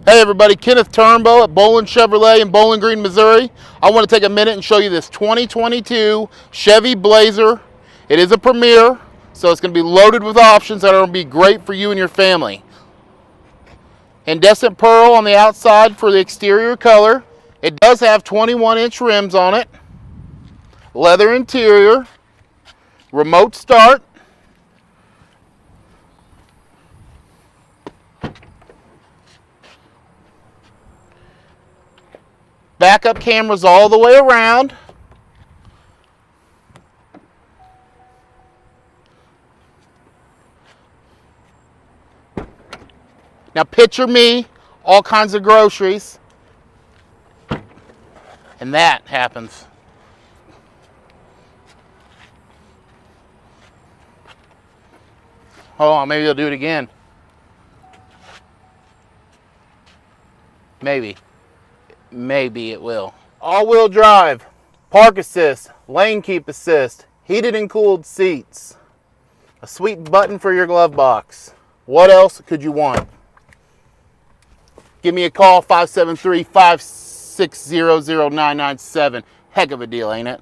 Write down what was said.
Hey everybody, Kenneth Turnbow at Boland Chevrolet in Bowling Green, Missouri. I want to take a minute and show you this 2022 Chevy Blazer. It is a Premier, so it's going to be loaded with options that are going to be great for you and your family. Incandescent pearl on the outside for the exterior color. It does have 21-inch rims on it. Leather interior. Remote start. Backup cameras all the way around. Now picture me, all kinds of groceries, and that happens. Hold on, maybe they'll do it again. Maybe it will. All-wheel drive, park assist, lane keep assist, heated and cooled seats, a sweet button for your glove box. What else could you want? Give me a call, 573-560-0997. Heck of a deal, ain't it?